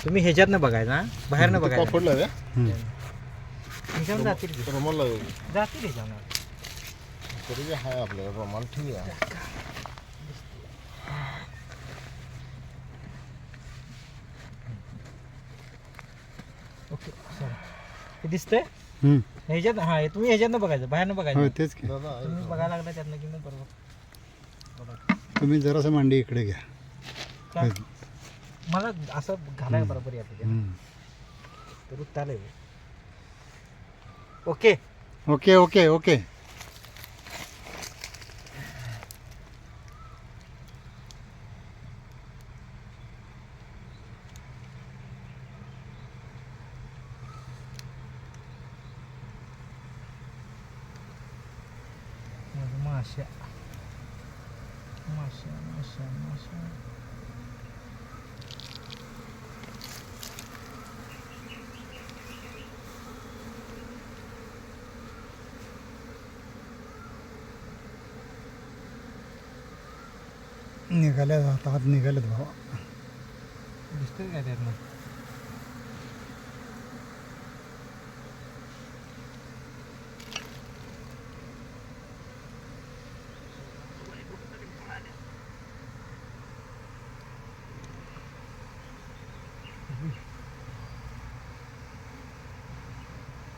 तुम्ही ह्याच्यातनं बघायचं ना, बाहेरनं बघायचं. पडलं रे ह्याच्यावर जातील की. रुमाल जातील ह्याच्यावर. तरी बी आहे आपल्याला रुमाल ठीक आहे. ओके हे दिसतंय ह्याच्यात. हा तुम्ही ह्याच्यातनं बघायचं, बाहेरनं बघायचं. तेच की दादा तुम्ही बघायला लागला त्यातनं की मग बरोबर. तुम्ही जरासं मांडी इकडे घ्या. का? मला असं घालायला बरोबर येतं ते. हम्म. तर उत्तालय. ओके. Okay okay okay. माशा माशा माशा माशा. निघाल्या हातात निघाल्यात भावा. दिसतंय काय त्यातनं?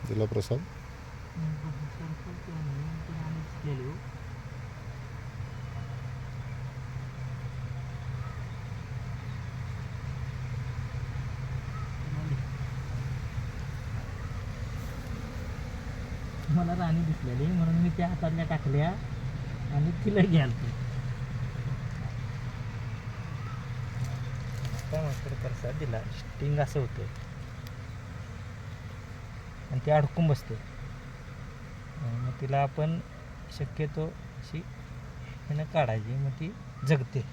दिला प्रसाद. मला राणी दिसलेली म्हणून मी त्या हातातल्या टाकल्या आणि तिला घ्यालतो. काय मास्तर प्रसाद दिला. स्टिंग असं होतं आणि ते अडकून बसते. मग तिला आपण शक्यतो अशी ह्यानं काढायची, मग ती जगते.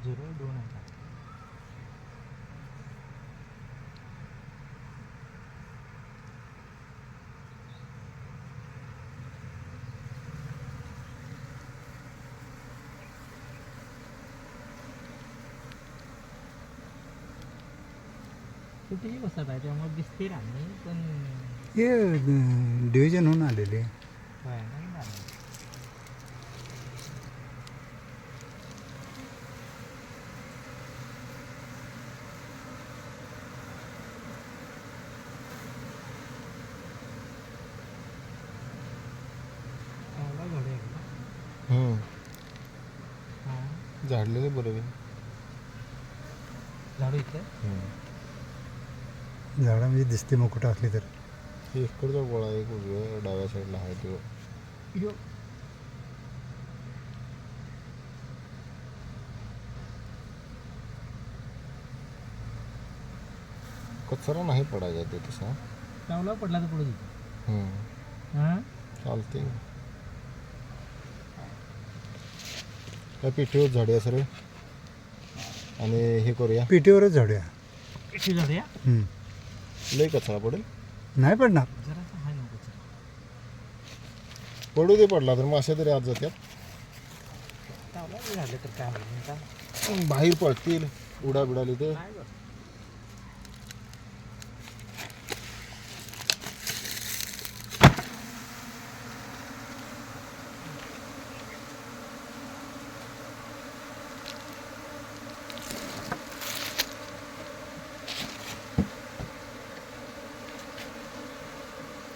झिरो 2 आहे. कितीही बसत आहे त्यामुळे दिसते राणी, पण हे डिव्हिजन होऊन आलेले. भयानक राणी. चांगला घोडा आहे का? हा. झाडलेले बरोबर. झाडू इथे झाडामध्ये दिसते मुकुट असली तर. इकडचा गोळा एक उजव्या डाव्या साईडला आहे तो. यो. कचरा नाही पडायचा ते तसा. चावला पडला तर पुढे तिथे. हां चालते. त्या पिठीवर झाडे सर आणि हे करूया. पिठीवरच झाडूया. किती झाडे या? लय कचरा पडेल. नाही पडणार. जरासा हाय नको चला. पडू दे, पडला तर मासे तरी आत जात्यात. चावला बी झालं तर काय होईल का? बाहेर पडतील उडा बिडाली ते. नाही बरं.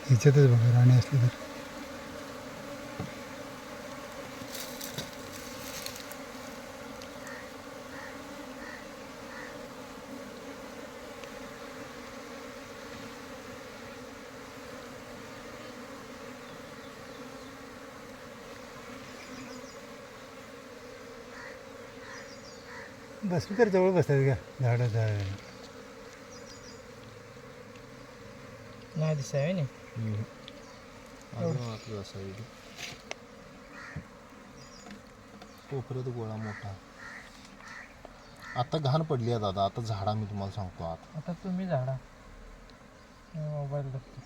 ह्याच्यातच बघा राणी असली तर. बसली तर जवळ बसतात का झाडं. नाही दिसाय नाही. अजून असावी कोपऱ्यात गोळा मोठा. आता घाण पडली आहे दादा. आता झाडा मी तुम्हाला सांगतो. आता आता तुम्ही झाडा मोबाईल बघतो.